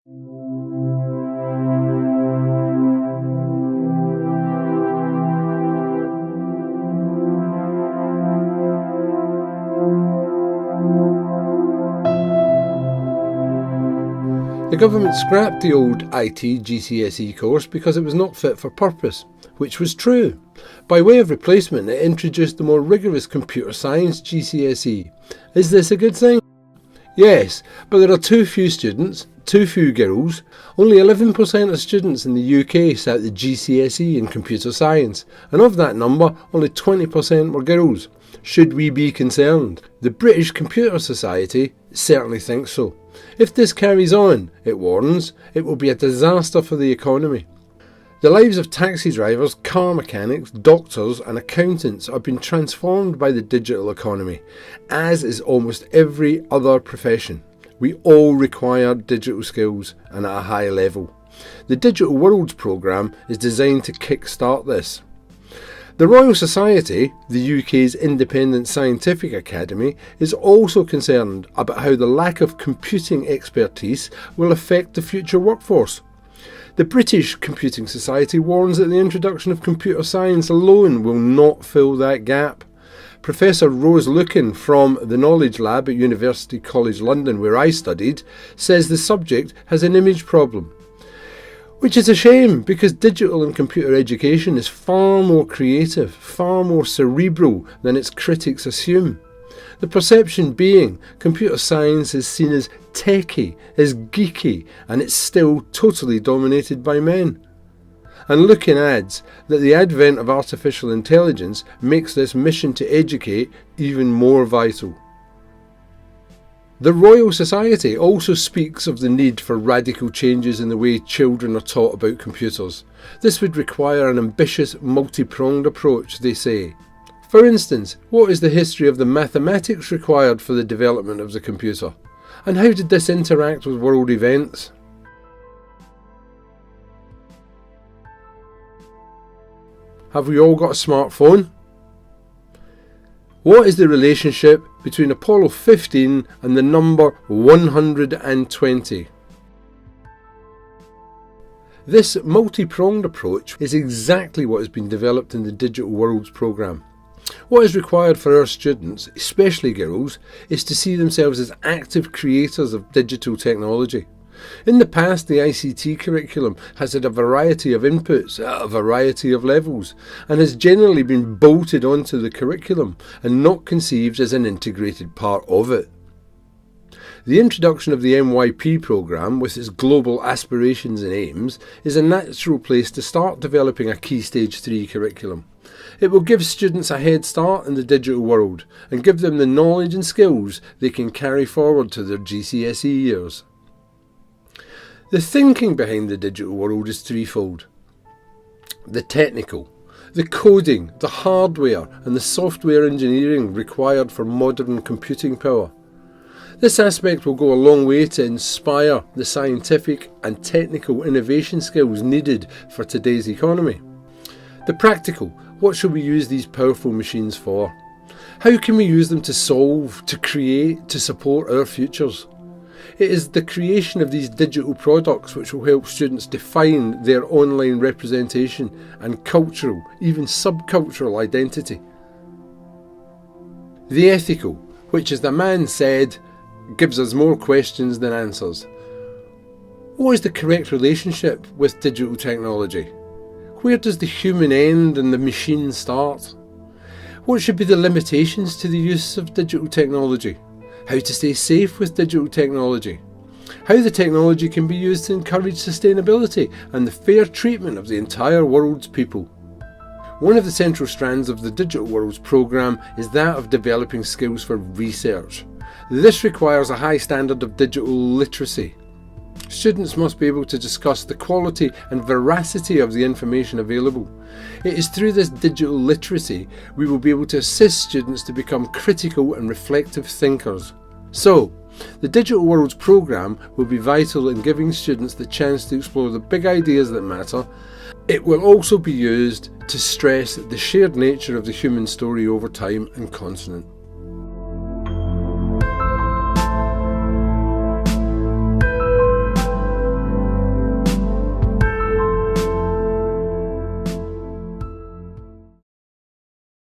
The government scrapped the old IT GCSE course because it was not fit for purpose, which was true. By way of replacement, it introduced the more rigorous computer science GCSE. Is this a good thing? Yes, but there are too few students, too few girls. Only 11% of students in the UK sat the GCSE in computer science, and of that number, only 20% were girls. Should we be concerned? The British Computer Society certainly thinks so. If this carries on, it warns, it will be a disaster for the economy. The lives of taxi drivers, car mechanics, doctors and accountants have been transformed by the digital economy, as is almost every other profession. We all require digital skills and at a high level. The Digital Worlds programme is designed to kick-start this. The Royal Society, the UK's independent scientific academy, is also concerned about how the lack of computing expertise will affect the future workforce. The British Computing Society warns that the introduction of computer science alone will not fill that gap. Professor Rose Lucan from the Knowledge Lab at University College London, where I studied, says the subject has an image problem. Which is a shame, because digital and computer education is far more creative, far more cerebral than its critics assume. The perception being computer science is seen as techie, as geeky, and it's still totally dominated by men. And Lucan adds that the advent of artificial intelligence makes this mission to educate even more vital. The Royal Society also speaks of the need for radical changes in the way children are taught about computers. This would require an ambitious, multi-pronged approach, they say. For instance, what is the history of the mathematics required for the development of the computer? And how did this interact with world events? Have we all got a smartphone? What is the relationship between Apollo 15 and the number 120? This multi-pronged approach is exactly what has been developed in the Digital Worlds programme. What is required for our students, especially girls, is to see themselves as active creators of digital technology. In the past, the ICT curriculum has had a variety of inputs at a variety of levels and has generally been bolted onto the curriculum and not conceived as an integrated part of it. The introduction of the MYP programme, with its global aspirations and aims, is a natural place to start developing a Key Stage 3 curriculum. It will give students a head start in the digital world and give them the knowledge and skills they can carry forward to their GCSE years. The thinking behind the digital world is threefold. The technical, the coding, the hardware and the software engineering required for modern computing power. This aspect will go a long way to inspire the scientific and technical innovation skills needed for today's economy. The practical, what should we use these powerful machines for? How can we use them to solve, to create, to support our futures? It is the creation of these digital products which will help students define their online representation and cultural, even subcultural identity. The ethical, which, as the man said, gives us more questions than answers. What is the correct relationship with digital technology? Where does the human end and the machine start? What should be the limitations to the use of digital technology? How to stay safe with digital technology? How the technology can be used to encourage sustainability and the fair treatment of the entire world's people. One of the central strands of the Digital Worlds programme is that of developing skills for research. This requires a high standard of digital literacy. Students must be able to discuss the quality and veracity of the information available. It is through this digital literacy we will be able to assist students to become critical and reflective thinkers. So, the Digital Worlds programme will be vital in giving students the chance to explore the big ideas that matter. It will also be used to stress the shared nature of the human story over time and continent.